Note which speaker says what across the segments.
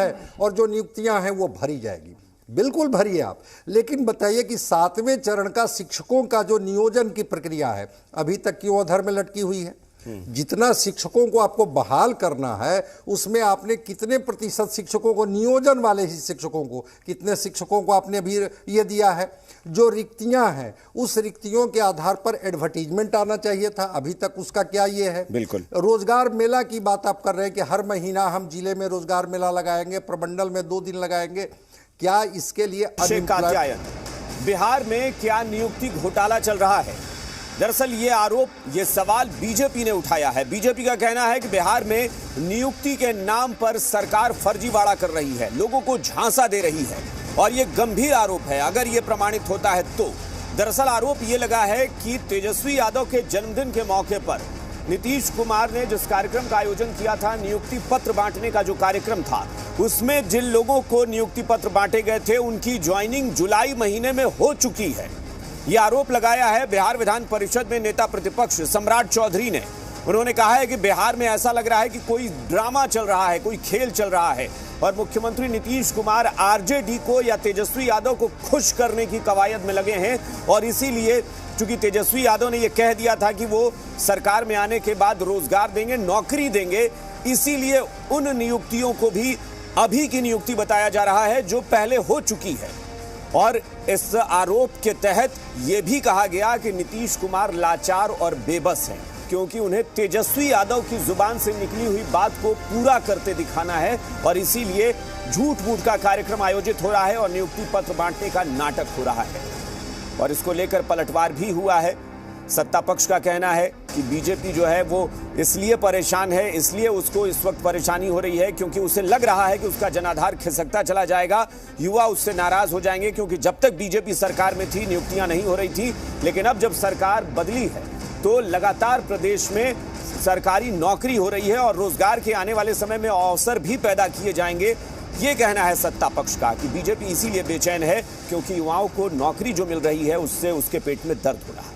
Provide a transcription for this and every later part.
Speaker 1: है और जो नियुक्तियां हैं वो भरी जाएगी। बिल्कुल भरिए आप, लेकिन बताइए कि 7वें चरण का शिक्षकों का जो नियोजन की प्रक्रिया है अभी तक क्यों अधर में लटकी हुई है? जितना शिक्षकों को आपको बहाल करना है उसमें आपने कितने प्रतिशत शिक्षकों को, नियोजन वाले ही शिक्षकों को, कितने शिक्षकों को आपने अभी ये दिया है? जो रिक्तियां हैं उस रिक्तियों के आधार पर एडवर्टीजमेंट आना चाहिए था, अभी तक उसका क्या ये है?
Speaker 2: बिल्कुल।
Speaker 1: रोजगार मेला की बात आप कर रहे हैं कि हर महीना हम जिले में रोजगार मेला लगाएंगे, प्रमंडल में 2 दिन लगाएंगे, क्या इसके लिए
Speaker 2: बिहार में क्या नियुक्ति घोटाला चल रहा है? दरअसल ये आरोप, ये सवाल बीजेपी ने उठाया है। बीजेपी का कहना है कि बिहार में नियुक्ति के नाम पर सरकार फर्जीवाड़ा कर रही है, लोगों को झांसा दे रही है और ये गंभीर आरोप है अगर ये प्रमाणित होता है तो। दरअसल आरोप ये लगा है कि तेजस्वी यादव के जन्मदिन के मौके पर नीतीश कुमार ने जिस कार्यक्रम का आयोजन किया था, नियुक्ति पत्र बांटने का जो कार्यक्रम था, उसमें जिन लोगों को नियुक्ति पत्र बांटे गए थे उनकी ज्वाइनिंग जुलाई महीने में हो चुकी है। यह आरोप लगाया है बिहार विधान परिषद में नेता प्रतिपक्ष सम्राट चौधरी ने। उन्होंने कहा है कि बिहार में ऐसा लग रहा है कि कोई ड्रामा चल रहा है, कोई खेल चल रहा है और मुख्यमंत्री नीतीश कुमार आरजेडी को या तेजस्वी यादव को खुश करने की कवायद में लगे हैं और इसीलिए चूंकि तेजस्वी यादव ने यह कह दिया था कि वो सरकार में आने के बाद रोजगार देंगे, नौकरी देंगे, इसीलिए उन नियुक्तियों को भी अभी की नियुक्ति बताया जा रहा है जो पहले हो चुकी है। और इस आरोप के तहत यह भी कहा गया कि नीतीश कुमार लाचार और बेबस हैं क्योंकि उन्हें तेजस्वी यादव की जुबान से निकली हुई बात को पूरा करते दिखाना है और इसीलिए झूठ मूठ का कार्यक्रम आयोजित हो रहा है और नियुक्ति पत्र बांटने का नाटक हो रहा है। और इसको लेकर पलटवार भी हुआ है। सत्ता पक्ष का कहना है कि बीजेपी जो है वो इसलिए परेशान है, इसलिए उसको इस वक्त परेशानी हो रही है क्योंकि उसे लग रहा है कि उसका जनाधार खिसकता चला जाएगा, युवा उससे नाराज हो जाएंगे क्योंकि जब तक बीजेपी सरकार में थी नियुक्तियां नहीं हो रही थी, लेकिन अब जब सरकार बदली है तो लगातार प्रदेश में सरकारी नौकरी हो रही है और रोजगार के आने वाले समय में अवसर भी पैदा किए जाएंगे। ये कहना है सत्ता पक्ष का कि बीजेपी इसीलिए बेचैन है क्योंकि युवाओं को नौकरी जो मिल रही है उससे उसके पेट में दर्द हो रहा है।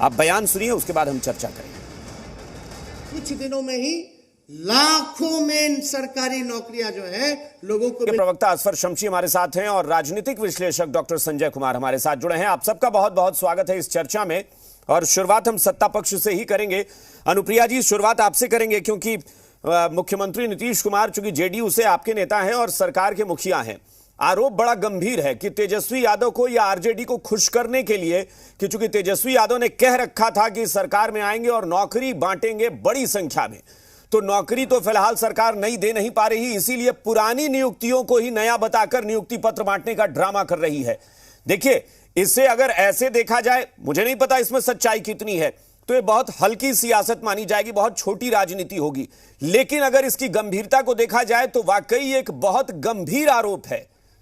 Speaker 2: आप बयान सुनिए, उसके बाद हम चर्चा करेंगे।
Speaker 3: कुछ दिनों में ही लाखों में सरकारी नौकरियां जो है लोगों को।
Speaker 2: प्रवक्ता असफर शमशी हमारे साथ हैं और राजनीतिक विश्लेषक डॉक्टर संजय कुमार हमारे साथ जुड़े हैं। आप सबका बहुत बहुत स्वागत है इस चर्चा में और शुरुआत हम सत्ता पक्ष से ही करेंगे। अनुप्रिया जी, शुरुआत आपसे करेंगे क्योंकि मुख्यमंत्री नीतीश कुमार चूंकि जेडीयू से आपके नेता हैं और सरकार के मुखिया हैं, आरोप बड़ा गंभीर है कि तेजस्वी यादव को या आरजेडी को खुश करने के लिए, कि चूंकि तेजस्वी यादव ने कह रखा था कि सरकार में आएंगे और नौकरी बांटेंगे बड़ी संख्या में, तो नौकरी तो फिलहाल सरकार नई दे नहीं पा रही, इसीलिए पुरानी नियुक्तियों को ही नया बताकर नियुक्ति पत्र बांटने का ड्रामा कर रही है। देखिए, इससे अगर ऐसे देखा जाए, मुझे नहीं पता इसमें सच्चाई कितनी है, तो ये बहुत हल्की सियासत मानी जाएगी, बहुत छोटी राजनीति होगी, लेकिन अगर इसकी गंभीरता को देखा जाए तो वाकई एक बहुत गंभीर आरोप है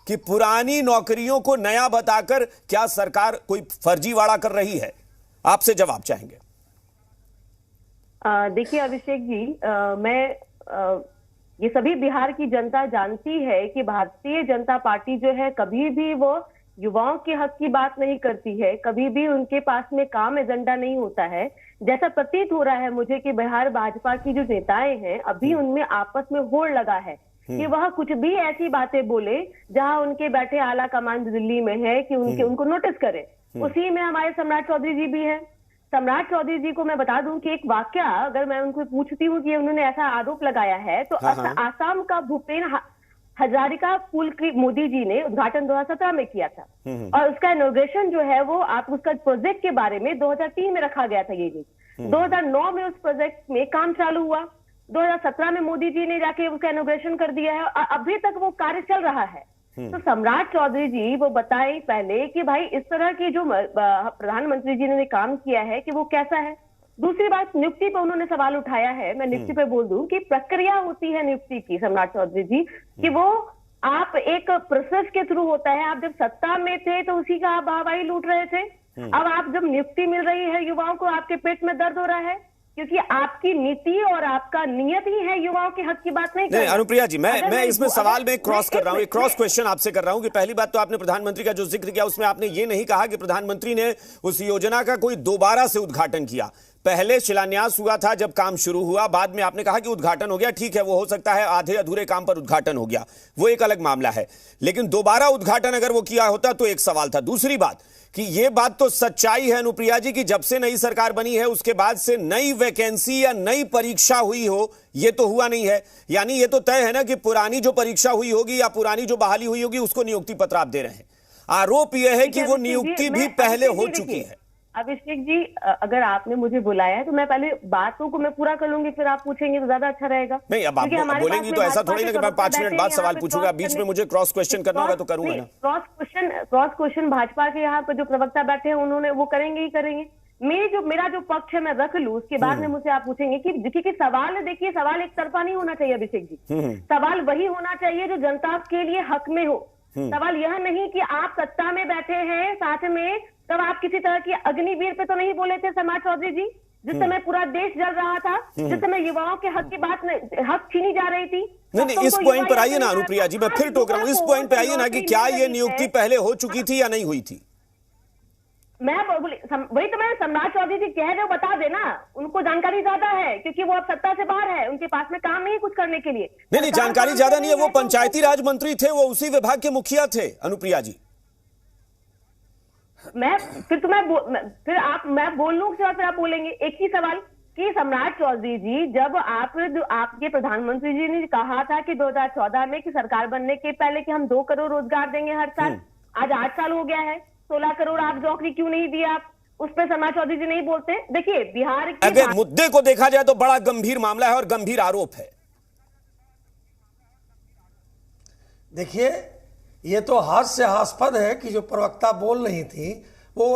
Speaker 2: कि पुरानी नौकरियों को नया बताकर क्या सरकार कोई फर्जीवाड़ा कर रही है। आपसे जवाब चाहेंगे।
Speaker 4: देखिए अभिषेक जी, ये सभी बिहार की जनता जानती है कि भारतीय जनता पार्टी जो है कभी भी वो युवाओं के हक की बात नहीं करती है, कभी भी उनके पास में काम एजेंडा नहीं होता है। जैसा प्रतीत हो रहा है मुझे कि बिहार भाजपा की जो नेताएं हैं अभी उनमें आपस में होड़ लगा है कि वह कुछ भी ऐसी बातें बोले जहां उनके बैठे आला कमान दिल्ली में है कि उनको नोटिस करें। उसी में हमारे सम्राट चौधरी जी भी हैं। सम्राट चौधरी जी को मैं बता दूं कि एक वाक्य अगर मैं उनको पूछती हूँ कि उन्होंने ऐसा आरोप लगाया है तो आसाम का भूपेन हजारिका पुल की मोदी जी ने उद्घाटन 2017 में किया था और उसका इनॉग्रेशन जो है वो आप उसका प्रोजेक्ट के बारे में 2003 में रखा गया था। ये 2009 में उस प्रोजेक्ट में काम चालू हुआ, 2017 में मोदी जी ने जाके उसका इनॉग्रेशन कर दिया है और अभी तक वो कार्य चल रहा है। तो सम्राट चौधरी जी वो बताएं पहले कि भाई इस तरह की जो प्रधानमंत्री जी ने काम किया है कि वो कैसा है। दूसरी बात, नियुक्ति पर उन्होंने सवाल उठाया है। मैं नियुक्ति पर बोल दूं कि प्रक्रिया होती है नियुक्ति की, सम्राट चौधरी जी, कि वो आप एक प्रोसेस के थ्रू होता है। आप जब सत्ता में थे तो उसी का आप हवाई लूट रहे थे। अब आप जब नियुक्ति मिल रही है युवाओं को, आपके पेट में दर्द हो रहा है क्योंकि आपकी नीति और आपका नियत ही है युवाओं के हक की बात नहीं।
Speaker 2: अनुप्रिया जी, मैं इसमें सवाल में क्रॉस कर रहा हूं, एक क्रॉस क्वेश्चन आपसे कर रहा हूं कि पहली बात तो आपने प्रधानमंत्री का जो जिक्र किया उसमें आपने ये नहीं कहा कि प्रधानमंत्री ने उस योजना का कोई दोबारा से उद्घाटन किया। पहले शिलान्यास हुआ था जब काम शुरू हुआ, बाद में आपने कहा कि उद्घाटन हो गया। ठीक है, वो हो सकता है आधे अधूरे काम पर उद्घाटन हो गया, वो एक अलग मामला है। लेकिन दोबारा उद्घाटन अगर वो किया होता तो एक सवाल था। दूसरी बात कि ये बात तो सच्चाई है अनुप्रिया जी कि जब से नई सरकार बनी है उसके बाद से नई वैकेंसी या नई परीक्षा हुई हो, ये तो हुआ नहीं है। यानी ये तो तय है ना कि पुरानी जो परीक्षा हुई होगी या पुरानी जो बहाली हुई होगी उसको नियुक्ति पत्र आप दे रहे हैं। आरोप यह है कि वो नियुक्ति भी पहले हो चुकी है।
Speaker 4: अभिषेक जी, अगर आपने मुझे बुलाया है तो मैं पहले बातों को मैं पूरा कर लूंगी, फिर आप पूछेंगे तो ज्यादा अच्छा रहेगा।
Speaker 2: नहीं, अब आप बोलेंगी तो ऐसा थोड़ी ना कि मैं 5 मिनट बाद सवाल पूछूंगा, बीच में मुझे क्रॉस क्वेश्चन करना होगा तो करूंगा ना।
Speaker 4: क्रॉस क्वेश्चन भाजपा के यहाँ पर जो प्रवक्ता बैठे हैं उन्होंने वो करेंगे ही करेंगे। मेरा जो पक्ष है मैं रख लूं, उसके बाद में मुझे आप पूछेंगे कि सवाल है। देखिए, सवाल एक तरफा नहीं होना चाहिए अभिषेक जी। सवाल वही होना चाहिए जो जनता के लिए हक में हो। सवाल यह नहीं कि आप सत्ता में बैठे हैं साथ में, तब आप किसी तरह की अग्निवीर पे तो नहीं बोले थे सम्राट चौधरी जी, जिस समय पूरा देश जल रहा था, जिस समय युवाओं के हक की बात हक छीनी जा रही थी।
Speaker 2: नहीं, इस पॉइंट पर आइए ना अनुप्रिया जी, मैं फिर टोक रहा हूं, इस पॉइंट पे आइए ना कि क्या ये नियुक्ति पहले हो चुकी थी या नहीं हुई थी।
Speaker 4: वही तो मैं सम्राट चौधरी जी कह रहे हो, बता देना, उनको जानकारी ज्यादा है क्योंकि वो अब सत्ता से बाहर है, उनके पास में काम नहीं कुछ करने के लिए।
Speaker 2: नहीं, जानकारी ज्यादा नहीं है, वो पंचायती राज मंत्री थे, वो उसी विभाग के मुखिया थे अनुप्रिया जी।
Speaker 4: मैं बोल लूं उसके बाद फिर आप बोलेंगे। एक ही सवाल कि सम्राट चौधरी जी, जब आपके प्रधानमंत्री जी ने कहा था कि 2014 में कि सरकार बनने के पहले कि हम 2 करोड़ रोजगार देंगे हर साल, आज 8 साल हो गया है, 16 करोड़ आप नौकरी क्यों नहीं दी? आप उस पर सम्राट चौधरी जी नहीं बोलते। देखिए, बिहार के
Speaker 2: अगर मुद्दे को देखा जाए तो बड़ा गंभीर मामला है और गंभीर आरोप है।
Speaker 5: देखिए, ये तो हास्यास्पद है कि जो प्रवक्ता बोल रही थी वो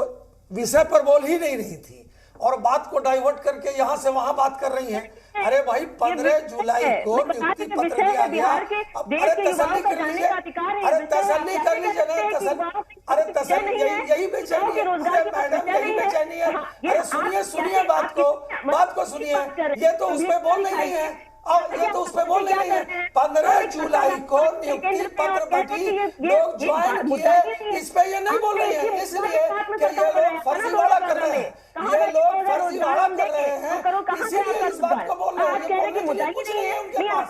Speaker 5: विषय पर बोल ही नहीं रही थी और बात को डाइवर्ट करके यहां से वहां बात कर रही हैं। अरे भाई, 15 जुलाई को नियुक्ति पत्र दिया गया। अरे तसल्ली कर लीजिए, अरे तसल्ली कर लीजिए ना, अरे तसल्ली, यही बेचैनी है। अरे मैडम, यही बेचैनी है। अरे सुनिए बात को सुनिए। ये तो उसमें बोल नहीं रही है, और ये तो उस पर बोल नहीं है। 15 जुलाई को नियुक्ति पत्र बांटी, लोग ज्वाइन किए, इस पे ये नहीं बोल रही है, इसलिए कि ये लोग फर्जीवाड़ा कर रहे हैं, ये लोग फर्जीवाड़ा कर रहे हैं, इसीलिए इस बात को बोल रहे हैं। बोलने के लिए कुछ नहीं है उनके पास,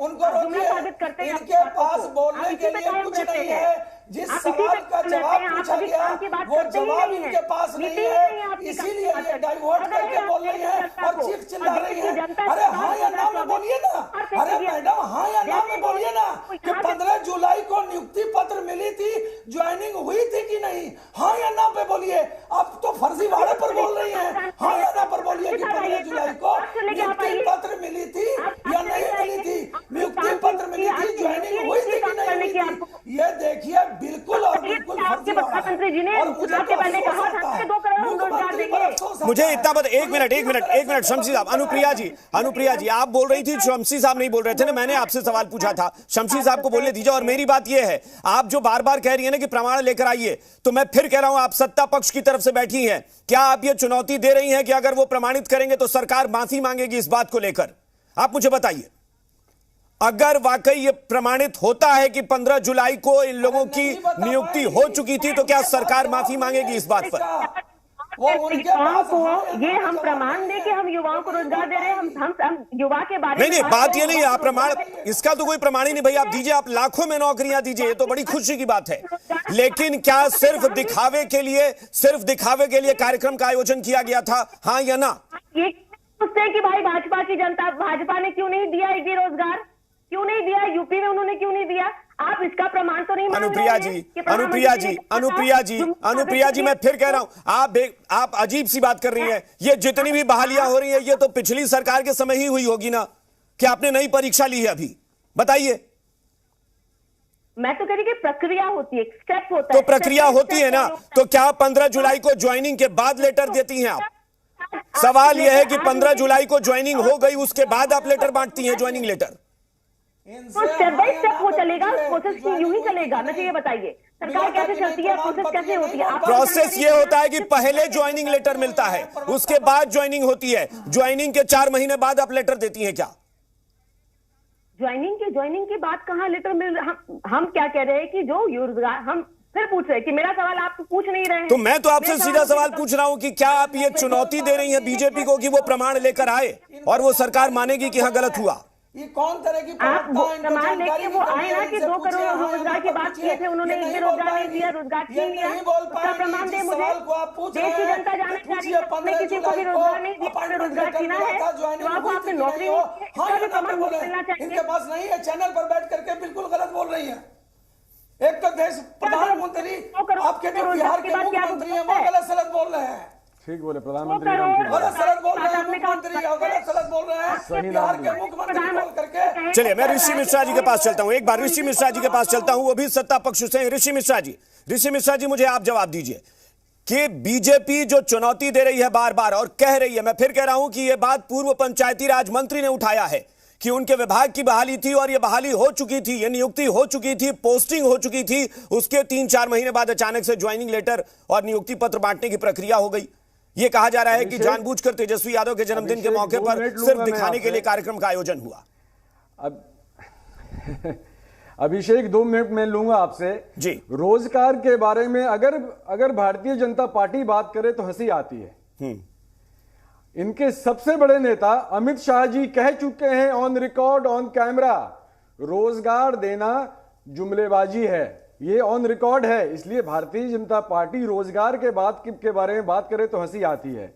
Speaker 5: उनको रोकिए, इनके पास बोलने के लिए कुछ नहीं है। जिस सवाल का जवाब पूछा गया वो जवाब इनके पास नहीं है, इसीलिए ये डाइवर्ट करके बोल रही है और चीख चिल्ला रही है। अरे हाँ या ना में बोलिए ना, अरे मैडम हाँ या ना में बोलिए ना कि 15 जुलाई को नियुक्ति पत्र मिली थी, ज्वाइनिंग हुई थी कि नहीं, हाँ या ना पे बोलिए। आप तो फर्जीवाड़े पर बोल रही हैं, हाँ या ना पर बोलिए कि 15 जुलाई को नियुक्ति पत्र मिली थी या नहीं मिली थी, नियुक्ति पत्र मिली थी, ज्वाइनिंग हुई थी कि नहीं हुई थी। ये देखिए, बिल्कुल और बिल्कुल
Speaker 4: आपके प्रधानमंत्री जी ने आपके पहले कहा था कि 2 करोड़ हम रोजगार देंगे।
Speaker 2: मुझे इतना बता, एक मिनट शमशी साहब, अनुप्रिया जी आप बोल रही थी, शमशी साहब नहीं बोल रहे थे ना, मैंने आपसे सवाल पूछा था, शमशी साहब को बोलने दीजिए। और मेरी बात यह है, आप जो बार बार कह रही है ना कि प्रमाण लेकर आइए, तो मैं फिर कह रहा हूं, आप सत्ता पक्ष की तरफ से बैठी हैं, क्या आप ये चुनौती दे रही हैं कि अगर वो प्रमाणित करेंगे तो सरकार माफी मांगेगी इस बात को लेकर? आप मुझे बताइए, अगर वाकई ये प्रमाणित होता है कि 15 जुलाई को इन लोगों की नियुक्ति हो चुकी थी, तो क्या सरकार माफी मांगेगी इस बात पर?
Speaker 4: युवाओं को ये हम प्रमाण दे कि हम युवाओं को रोजगार दे रहे हैं, हम युवा के बारे में
Speaker 2: नहीं, बात ये नहीं है, आप प्रमाण, इसका तो कोई प्रमाण ही नहीं भाई, आप दीजिए, आप लाखों में नौकरियां दीजिए, ये तो बड़ी खुशी की बात है। लेकिन क्या सिर्फ दिखावे के लिए कार्यक्रम का आयोजन किया गया था, हाँ या ना?
Speaker 4: ये पूछते कि भाई भाजपा ने क्यों नहीं दिया ये रोजगार, क्यों नहीं दिया, यूपी में उन्होंने क्यों नहीं दिया? आप इसका प्रमाण तो नहीं
Speaker 2: अनुप्रिया जी, मैं फिर कह रहा हूं, आप अजीब सी बात कर रही हैं। ये जितनी भी बहालियां हो रही है, ये तो पिछली सरकार के समय ही हुई होगी ना, कि आपने नई परीक्षा ली है अभी? बताइए।
Speaker 4: मैं तो कह रही कि प्रक्रिया होती है, स्टेप होता है।
Speaker 2: तो प्रक्रिया होती है ना, तो क्या 15 जुलाई को ज्वाइनिंग के बाद लेटर देती हैं आप? सवाल यह है कि 15 जुलाई को ज्वाइनिंग हो गई, उसके बाद आप लेटर बांटती हैं, ज्वाइनिंग लेटर?
Speaker 4: तो स्टेप बाय स्टेप वो चलेगा, प्रोसेस यूं ही चलेगा। मुझे ये बताइए, सरकार कैसे चलती है, प्रोसेस कैसे होती है?
Speaker 2: प्रोसेस ये होता है कि पहले ज्वाइनिंग लेटर मिलता है, उसके बाद ज्वाइनिंग होती है। ज्वाइनिंग के 4 महीने बाद आप लेटर देती हैं क्या?
Speaker 4: ज्वाइनिंग के बाद कहां लेटर मिल? हम क्या कह रहे हैं कि जो रोजगार, हम फिर पूछ रहे कि मेरा सवाल आप पूछ नहीं रहे हैं।
Speaker 2: तो मैं तो आपसे
Speaker 4: मेरा
Speaker 2: सीधा सवाल पूछ रहा हूं कि क्या आप ये चुनौती दे रही हैं बीजेपी को कि वो प्रमाण लेकर आए और वो सरकार मानेगी कि हाँ गलत हुआ?
Speaker 5: ये कौन तरह की
Speaker 4: आप प्रमाण लेके वो आए ना कि 2 करोड़ रोजगार की बात किए थे उन्होंने, एक भी रोजगार नहीं दिया, रोजगार क्यों दिया, उसका प्रमाण दे मुझे। देश की जनता जानना चाहती है, आपने किसी को भी रोजगार नहीं दिया, रोजगार छीना है, तो आपको आपने नौकरी नहीं दी, इसका भी प्रमाण मिलना चाहिए।
Speaker 5: इनके पास नहीं है, चैनल पर बैठ करके बिल्कुल गलत बोल रही है। एक तो देश प्रधानमंत्री आपके जो बिहार के मुख्यमंत्री हैं वो गलत सलत बोल रहे हैं।
Speaker 6: ठीक बोले प्रधानमंत्री,
Speaker 5: गलत सलत बोल रहे हैं मुख्यमंत्री, गलत सलत बोल रहे हैं बिहार के मुख्यमंत्री बोल करके।
Speaker 2: चलिए मैं ऋषि मिश्रा जी के पास चलता हूं, एक बार ऋषि मिश्रा जी के पास चलता हूं, वो भी सत्ता पक्ष से हैं। ऋषि मिश्रा जी मुझे आप जवाब दीजिए कि बीजेपी जो चुनौती दे रही है बार बार और कह रही है, मैं फिर कह रहा हूं कि यह बात पूर्व पंचायती राज मंत्री ने उठाया है कि उनके विभाग की बहाली थी और यह बहाली हो चुकी थी, यह नियुक्ति हो चुकी थी, पोस्टिंग हो चुकी थी, उसके 3-4 महीने बाद अचानक से ज्वाइनिंग लेटर और नियुक्ति पत्र बांटने की प्रक्रिया हो गई। यह कहा जा रहा है कि जानबूझकर तेजस्वी यादव के जन्मदिन के मौके पर सिर्फ दिखाने के लिए कार्यक्रम का आयोजन हुआ।
Speaker 6: अब अभिषेक 2 मिनट में लूंगा आपसे
Speaker 2: जी।
Speaker 6: रोजगार के बारे में अगर भारतीय जनता पार्टी बात करे तो हंसी आती है। इनके सबसे बड़े नेता अमित शाह जी कह चुके हैं ऑन रिकॉर्ड, ऑन कैमरा, रोजगार देना जुमलेबाजी है। ये ऑन रिकॉर्ड है, इसलिए भारतीय जनता पार्टी रोजगार के बारे में बात करे तो हंसी आती है।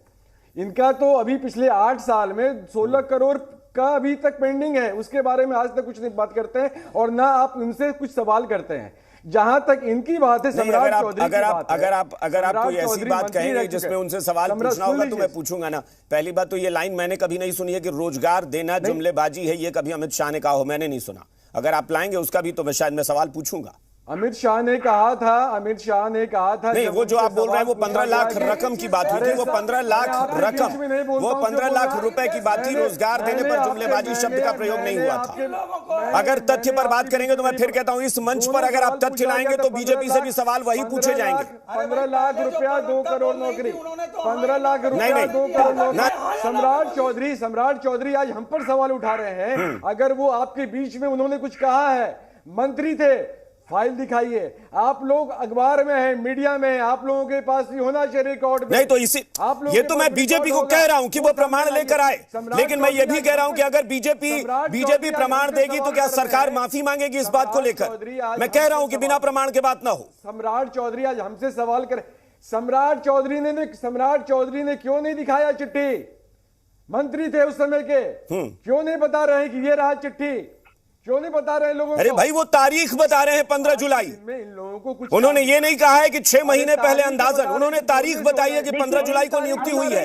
Speaker 6: इनका तो अभी पिछले 8 साल में 16 करोड़ का अभी तक पेंडिंग है, उसके बारे में आज तक कुछ नहीं बात करते हैं और ना आप उनसे कुछ सवाल करते हैं। जहां तक इनकी बात है, सम्राट चौधरी
Speaker 2: अगर आप कोई ऐसी बात कहेंगे जिसमें उनसे सवाल पूछना होगा तो मैं पूछूंगा ना। पहली बात तो ये लाइन मैंने कभी नहीं सुनी है कि रोजगार देना जुमलेबाजी है, ये कभी अमित शाह ने कहा हो, मैंने नहीं सुना। अगर आप लाएंगे उसका भी तो शायद मैं सवाल पूछूंगा।
Speaker 6: अमित शाह ने कहा था
Speaker 2: नहीं, वो जो आप बोल रहे हैं वो 15 लाख रकम की बात हुई थी, वो 15 लाख रकम, वो 15 लाख रुपए की बात थी। रोजगार देने पर जुमलेबाजी शब्द का प्रयोग नहीं हुआ था। अगर तथ्य पर बात करेंगे तो मैं फिर कहता हूं इस मंच पर अगर आप तथ्य लाएंगे तो बीजेपी से भी सवाल वही पूछे जाएंगे।
Speaker 6: 15 लाख रुपया 2 करोड़ नौकरी, 15 लाख रुपया 2 करोड़ नौकरी। सम्राट चौधरी आज हम पर सवाल उठा रहे हैं। अगर वो आपके बीच में उन्होंने कुछ कहा है, मंत्री थे, फाइल दिखाइए। आप लोग अखबार में हैं, मीडिया में हैं, आप लोगों के पास ये होना चाहिए रिकॉर्ड में।
Speaker 2: नहीं तो इसी ये तो मैं बीजेपी को कह रहा हूं कि वो प्रमाण लेकर आए, लेकिन मैं ये भी कह रहा हूं कि अगर बीजेपी प्रमाण देगी तो क्या सरकार माफी मांगेगी इस बात को लेकर? मैं कह रहा हूं कि बिना प्रमाण के बात ना हो।
Speaker 6: सम्राट चौधरी आज हमसे सवाल करे। सम्राट चौधरी ने क्यों नहीं दिखाया चिट्ठी? मंत्री थे उस समय के, क्यों नहीं बता रहे कि ये रहा चिट्ठी? क्यों नहीं बता रहे लोगों को?
Speaker 2: अरे भाई वो तारीख बता रहे हैं 15 जुलाई।
Speaker 6: इन लोगों को कुछ
Speaker 2: उन्होंने ये नहीं कहा है कि 6 महीने पहले अंदाजन, उन्होंने तारीख बताई है कि 15 जुलाई को नियुक्ति हुई है।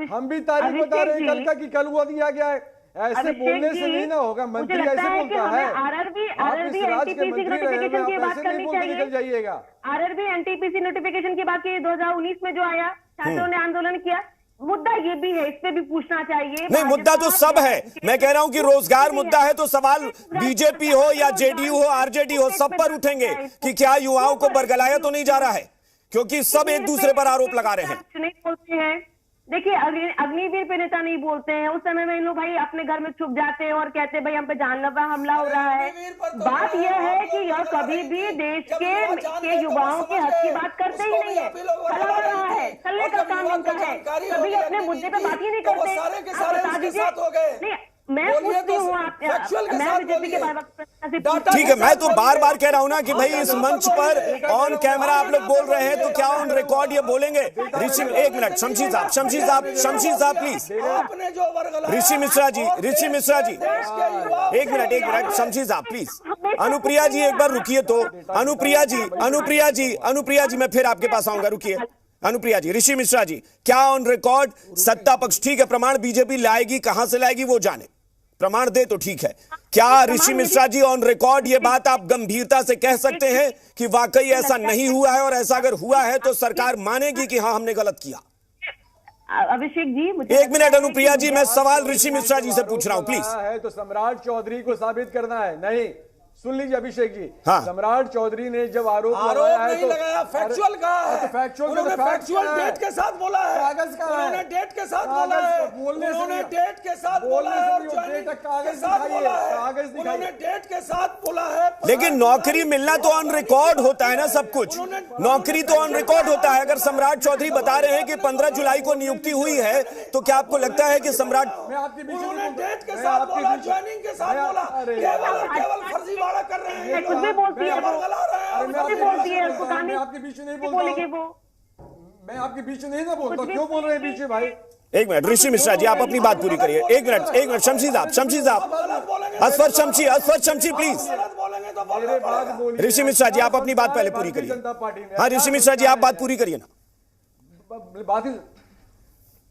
Speaker 6: हम भी तारीख बता रहे हैं कल का कि कल हुआ दिया गया है। ऐसे बोलने से नहीं ना होगा, मंत्री ऐसे बोलता है।
Speaker 4: आरआरबी एनटीपीसी नोटिफिकेशन की बात करनी चाहिए। आरआरबी एनटीपीसी नोटिफिकेशन की बात की 2019 में जो आया, छात्रों ने आंदोलन किया, मुद्दा ये भी है, इस पे भी पूछना चाहिए।
Speaker 2: नहीं, मुद्दा तो सब है। मैं कह रहा हूं कि रोजगार मुद्दा है तो सवाल बीजेपी हो या जेडीयू हो, आरजेडी हो, सब पर उठेंगे कि क्या युवाओं को बरगलाया तो नहीं जा रहा है, क्योंकि सब एक दूसरे पर आरोप लगा रहे हैं।
Speaker 4: देखिए, अग्निवीर पे नेता नहीं बोलते हैं, उस समय में इन लोग भाई अपने घर में छुप जाते हैं और कहते हैं भाई हम पे जानलेवा हमला हो रहा है। बात यह है कि यह कभी भी देश के युवाओं के हक की बात करते ही नहीं है, चला रहा है, चलने का काम इनका है, कभी अपने मुद्दे पे बात ही नहीं करते। बता दीजिए, मैं पूछती हूँ मैं बीजेपी के बारे में।
Speaker 2: ठीक है, मैं तो बार बार कह रहा हूं ना कि भाई इस मंच पर ऑन कैमरा आप लोग बोल रहे हैं तो क्या ऑन रिकॉर्ड ये बोलेंगे? ऋषि, एक मिनट, शमशी साहब प्लीज। ऋषि मिश्रा जी, एक मिनट, शमशी साहब प्लीज। अनुप्रिया जी एक बार रुकिए तो। अनुप्रिया जी मैं फिर आपके पास आऊंगा, रुकिए। अनुप्रिया जी, ऋषि मिश्रा जी, क्या ऑन रिकॉर्ड सत्ता पक्ष, ठीक है, प्रमाण बीजेपी लाएगी, कहां से लाएगी वो जाने, प्रमाण दे तो ठीक है। क्या ऋषि मिश्रा जी ऑन रिकॉर्ड ये बात आप गंभीरता से कह सकते हैं कि वाकई ऐसा नहीं हुआ है, और ऐसा अगर हुआ है तो सरकार मानेगी कि हाँ हमने गलत किया?
Speaker 4: अभिषेक जी, मुझे
Speaker 2: एक मिनट अनुप्रिया जी, मैं सवाल ऋषि मिश्रा जी से पूछ रहा हूं प्लीज।
Speaker 6: है तो सम्राट चौधरी को साबित करना है, नहीं सुन लीजिए अभिषेक जी,
Speaker 2: हाँ।
Speaker 6: सम्राट चौधरी ने जब आरोप लगाया है
Speaker 5: नहीं लगाया, फैक्चुअल कहा है। उन्होंने फैक्चुअल डेट के साथ बोला है,
Speaker 6: कागज का
Speaker 5: उन्होंने डेट के साथ बोला है, उन्होंने डेट के साथ बोला है और ज्वाइनिंग के साथ बोला है, उन्होंने डेट के साथ बोला है।
Speaker 2: लेकिन नौकरी मिलना तो ऑन रिकॉर्ड होता है ना, सब कुछ नौकरी तो ऑन रिकॉर्ड होता है। अगर सम्राट चौधरी बता रहे हैं कि 15 जुलाई को नियुक्ति हुई है, तो क्या आपको लगता है कि सम्राट
Speaker 5: उन्होंने डेट के साथ बोला, ज्वाइनिंग के साथ बोला, केवल फर्जीवाड़ा कर रहे हैं,
Speaker 4: कुछ भी बोलती है वो, कुछ भी बोलती है, उसको
Speaker 6: मैं आपके बीच में नहीं
Speaker 4: बोलेगी
Speaker 6: बोलता,
Speaker 4: वो।
Speaker 6: मैं आपके बीच में नहीं ना बोलता, क्यों बोल रहे हैं बीच में भाई?
Speaker 2: एक मिनट ऋषि मिश्रा जी, आप अपनी बात पूरी करिए। एक मिनट शमशी साहब, असफर शमशी प्लीज। ऋषि मिश्रा जी, आप अपनी बात पहले पूरी करिए। हाँ ऋषि मिश्रा जी, आप बात पूरी करिए ना।
Speaker 6: बात ही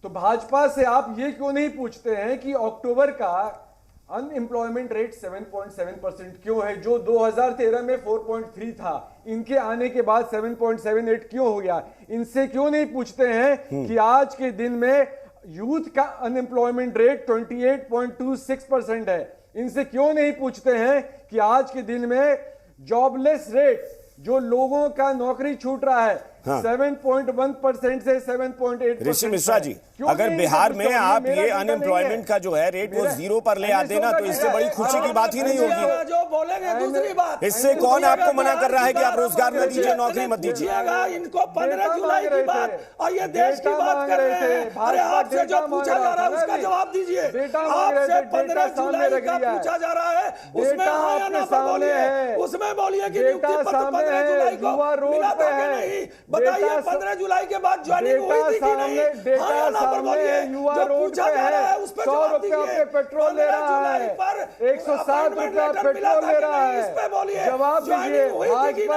Speaker 6: तो भाजपा से आप ये क्यों नहीं पूछते हैं कि अक्टूबर का अनएम्प्लॉयमेंट रेट 7.7% क्यों है, जो 2013 में 4.3 था, इनके आने के बाद 7.78 क्यों हो गया? इनसे क्यों नहीं पूछते हैं कि आज के दिन में यूथ का अनएम्प्लॉयमेंट रेट 28.26% है? इनसे क्यों नहीं पूछते हैं कि आज के दिन में जॉबलेस रेट, जो लोगों का नौकरी छूट रहा है, 7.1% से 7.8%।
Speaker 2: ऋषि मिश्रा जी, अगर बिहार में आप ये अनएम्प्लॉयमेंट का जो है रेट वो 0 पर ले आते ना, तो इससे बड़ी खुशी की बात ही नहीं होगी।
Speaker 5: जो बोलेंगे दूसरी बात,
Speaker 2: इससे कौन आपको मना कर रहा है कि आप रोजगार न दीजिए, नौकरी मत दीजिए?
Speaker 5: इनको 15 जुलाई की बात और ये देश की बात कर रहे हैं। अरे आपसे जो पूछा जा रहा है उसका जवाब दीजिए। आपसे 15 जुलाई का पूछा जा रहा है, उसमें हाँ या ना बोलिए, उसमें बोलिए कि नियुक्ति पत्र 15 जुलाई को मिला था कि नहीं, बताइए। 15 जुलाई के बाद ज्वाइनिंग हुई थी कि नहीं, हाँ या ना पर बोलिए। जो पूछा जा रहा है उस पर जवाब दीजिए।
Speaker 6: पेट्रोल ले रहा है, 107 रुपया पेट्रोल ले रहा है, जवाब दीजिए।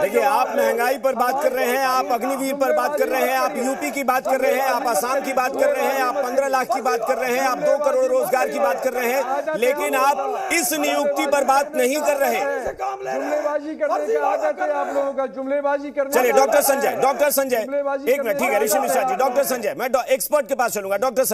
Speaker 2: देखिए, आप महंगाई पर बात कर रहे हैं, आप अग्निवीर पर बात कर रहे हैं, आप यूपी की बात कर रहे हैं, आप असम की बात कर रहे हैं, आप 15 लाख की बात कर रहे हैं, आप 2 करोड़ रोजगार की बात कर रहे हैं, लेकिन आप इस नियुक्ति पर बात नहीं कर रहे।
Speaker 6: जुमलेबाजी करने की आदत है आप लोगों का, जुमलेबाजी करने।
Speaker 2: चलिए डॉक्टर संजय, एक मिनट, ठीक है ऋषि मिश्रा जी। डॉक्टर संजय, मैं एक्सपर्ट के पास चलूंगा। डॉक्टर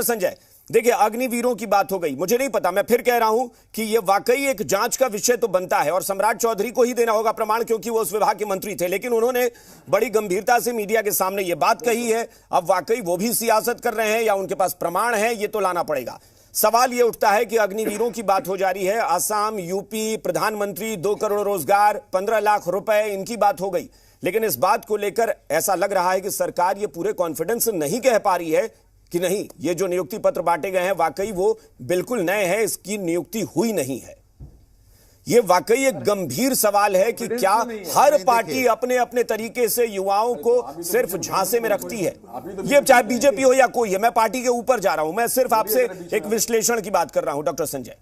Speaker 2: संजय, देखिए अग्निवीरों की बात हो गई, मुझे नहीं पता, मैं फिर कह रहा हूं कि यह वाकई एक जांच का विषय तो बनता है और सम्राट चौधरी को ही देना होगा प्रमाण, क्योंकि वो उस विभाग के मंत्री थे, लेकिन उन्होंने बड़ी गंभीरता से मीडिया के सामने यह बात कही है। अब वाकई वो भी सियासत कर रहे हैं या उनके पास प्रमाण है, ये तो लाना पड़ेगा। सवाल यह उठता है कि अग्निवीरों की बात हो जा रही है, असम, यूपी, प्रधानमंत्री, 2 करोड़ रोजगार, 15 लाख रुपए, इनकी बात हो गई, लेकिन इस बात को लेकर ऐसा लग रहा है कि सरकार ये पूरे कॉन्फिडेंस से नहीं कह पा रही है कि नहीं, ये जो नियुक्ति पत्र बांटे गए हैं वाकई वो बिल्कुल नए हैं, इसकी नियुक्ति हुई नहीं है। ये वाकई एक गंभीर सवाल है कि क्या हर पार्टी अपने अपने तरीके से युवाओं को सिर्फ झांसे में रखती है? ये चाहे बीजेपी हो या कोई है, मैं पार्टी के ऊपर जा रहा हूं, मैं सिर्फ आपसे एक विश्लेषण की बात कर रहा हूं। डॉक्टर संजय,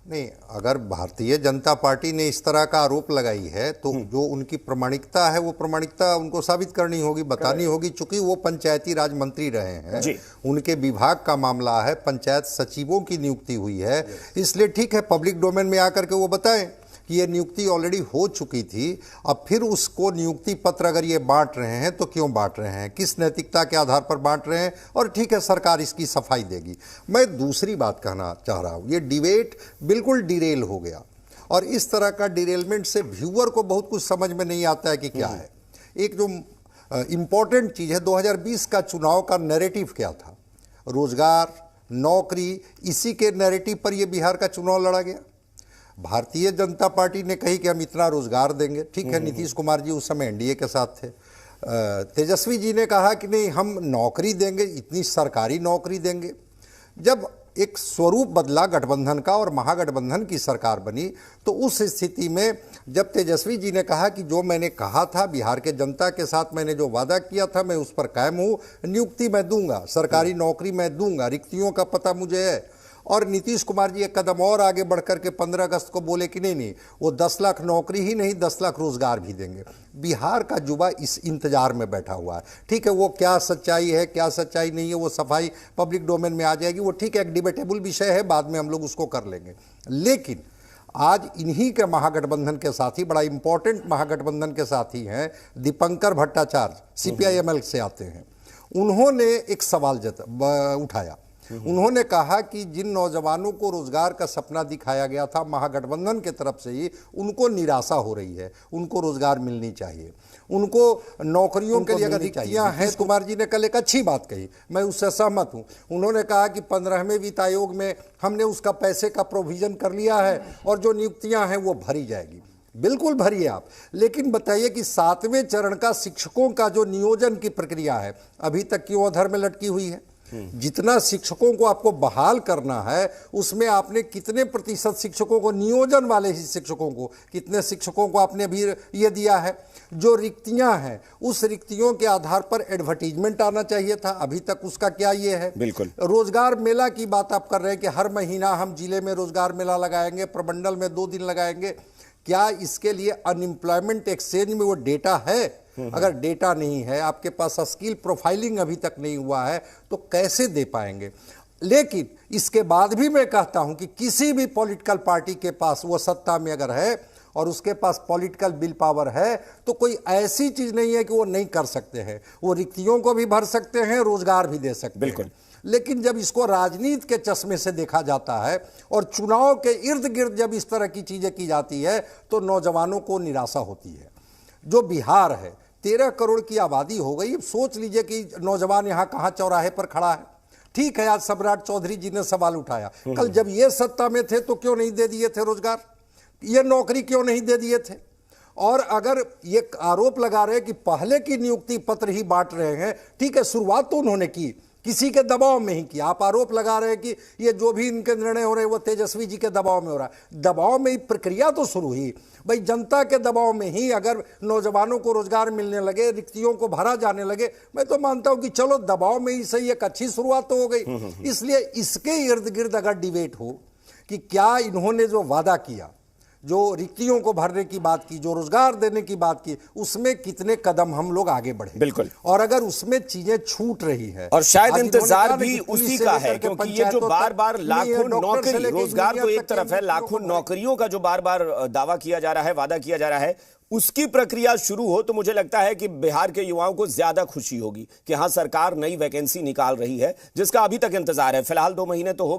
Speaker 1: नहीं, अगर भारतीय जनता पार्टी ने इस तरह का आरोप लगाई है तो जो उनकी प्रामाणिकता है वो प्रामाणिकता उनको साबित करनी होगी, बतानी होगी। चूंकि वो पंचायती राज मंत्री रहे हैं, उनके विभाग का मामला है, पंचायत सचिवों की नियुक्ति हुई है, इसलिए ठीक है पब्लिक डोमेन में आकर के वो बताएं कि ये नियुक्ति ऑलरेडी हो चुकी थी। अब फिर उसको नियुक्ति पत्र अगर ये बांट रहे हैं तो क्यों बांट रहे हैं, किस नैतिकता के आधार पर बांट रहे हैं, और ठीक है सरकार इसकी सफाई देगी। मैं दूसरी बात कहना चाह रहा हूँ, ये डिबेट बिल्कुल डिरेल हो गया और इस तरह का डिरेलमेंट से व्यूअर को बहुत कुछ समझ में नहीं आता है कि क्या है। एक जो इम्पोर्टेंट चीज़ है, 2020 का चुनाव का नैरेटिव क्या था? रोजगार, नौकरी, इसी के नैरेटिव पर यह बिहार का चुनाव लड़ा गया। भारतीय जनता पार्टी ने कही कि हम इतना रोजगार देंगे, ठीक है, नीतीश कुमार जी उस समय एनडीए के साथ थे। तेजस्वी जी ने कहा कि नहीं हम नौकरी देंगे, इतनी सरकारी नौकरी देंगे। जब एक स्वरूप बदला गठबंधन का और महागठबंधन की सरकार बनी, तो उस स्थिति में जब तेजस्वी जी ने कहा कि जो मैंने कहा था बिहार के जनता के साथ, मैंने जो वादा किया था मैं उस पर कायम हूँ, नियुक्ति मैं दूंगा, सरकारी नौकरी मैं दूंगा, रिक्तियों का पता मुझे है। और नीतीश कुमार जी एक कदम और आगे बढ़कर के 15 अगस्त को बोले कि नहीं वो 10 लाख नौकरी ही नहीं 10 लाख रोजगार भी देंगे। बिहार का युवा इस इंतजार में बैठा हुआ है। ठीक है, वो क्या सच्चाई है क्या सच्चाई नहीं है वो सफाई पब्लिक डोमेन में आ जाएगी, वो ठीक है एक डिबेटेबल विषय है, बाद में हम लोग उसको कर लेंगे। लेकिन आज इन्हीं के महागठबंधन के साथी, बड़ा इंपॉर्टेंट महागठबंधन के साथी हैं दीपंकर भट्टाचार्य, CPI-ML से आते हैं, उन्होंने एक सवाल उठाया उन्होंने कहा कि जिन नौजवानों को रोजगार का सपना दिखाया गया था महागठबंधन के तरफ से ही, उनको निराशा हो रही है। उनको रोजगार मिलनी चाहिए, उनको नौकरियों के लिए अगर रिक्तियां हैं। कुमार जी ने कल एक अच्छी बात कही, मैं उससे सहमत हूं। उन्होंने कहा कि 15वें वित्त आयोग में हमने उसका पैसे का प्रोविजन कर लिया है और जो नियुक्तियां हैं वो भरी जाएगी। बिल्कुल भरिए आप, लेकिन बताइए कि 7वें चरण का शिक्षकों का जो नियोजन की प्रक्रिया है अभी तक क्यों अधर में लटकी हुई है? जितना शिक्षकों को आपको बहाल करना है उसमें आपने कितने प्रतिशत शिक्षकों को, नियोजन वाले ही शिक्षकों को, कितने शिक्षकों को आपने अभी ये दिया है? जो रिक्तियां हैं उस रिक्तियों के आधार पर एडवर्टीजमेंट आना चाहिए था, अभी तक उसका क्या ये है?
Speaker 2: बिल्कुल।
Speaker 1: रोजगार मेला की बात आप कर रहे हैं कि हर महीना हम जिले में रोजगार मेला लगाएंगे, प्रमंडल में 2 दिन लगाएंगे। क्या इसके लिए अनएम्प्लॉयमेंट एक्सचेंज में वो डेटा है? अगर डेटा नहीं है, आपके पास स्किल प्रोफाइलिंग अभी तक नहीं हुआ है, तो कैसे दे पाएंगे? लेकिन इसके बाद भी मैं कहता हूं कि किसी भी पॉलिटिकल पार्टी के पास वो सत्ता में अगर है और उसके पास पॉलिटिकल विल पावर है तो कोई ऐसी चीज नहीं है कि वो नहीं कर सकते हैं। वो रिक्तियों को भी भर सकते हैं, रोजगार भी दे सकते
Speaker 2: बिल्कुल
Speaker 1: हैं। लेकिन जब इसको राजनीति के चश्मे से देखा जाता है और चुनाव के इर्द गिर्द जब इस तरह की चीजें की जाती है तो नौजवानों को निराशा होती है। जो बिहार है, 13 करोड़ की आबादी हो गई। सोच लीजिए कि नौजवान यहाँ कहाँ चौराहे पर खड़ा है। ठीक है, आज सम्राट चौधरी जी ने सवाल उठाया, कल जब ये सत्ता में थे तो क्यों नहीं दे दिए थे रोजगार, ये नौकरी क्यों नहीं दे दिए थे? और अगर ये आरोप लगा रहे हैं कि पहले की नियुक्ति पत्र ही बांट रहे हैं, ठीक है, शुरुआत तो उन्होंने की, किसी के दबाव में ही किया। आप आरोप लगा रहे हैं कि ये जो भी इनके निर्णय हो रहे हैं वो तेजस्वी जी के दबाव में हो रहा है। दबाव में ही प्रक्रिया तो शुरू हुई भाई, जनता के दबाव में ही अगर नौजवानों को रोजगार मिलने लगे, रिक्तियों को भरा जाने लगे, मैं तो मानता हूं कि चलो दबाव में ही सही, एक अच्छी शुरुआत तो हो गई। इसलिए इसके इर्द गिर्द अगर डिबेट हो कि क्या इन्होंने जो वादा किया, जो रिक्तियों को भरने की बात की, जो रोजगार देने की बात की, उसमें कितने कदम हम लोग आगे बढ़े।
Speaker 2: बिल्कुल।
Speaker 1: और अगर उसमें चीजें छूट रही है
Speaker 2: और शायद इंतजार भी उसी का है, क्योंकि ये जो बार बार लाखों नौकरी, रोजगार तो एक तरफ है, लाखों नौकरियों का जो बार बार दावा किया जा रहा है, वादा किया जा रहा है, उसकी प्रक्रिया शुरू हो तो मुझे लगता है कि बिहार के युवाओं को ज्यादा खुशी होगी कि हां सरकार नई वैकेंसी निकाल रही है, जिसका अभी तक इंतजार है। फिलहाल 2 महीने तो हो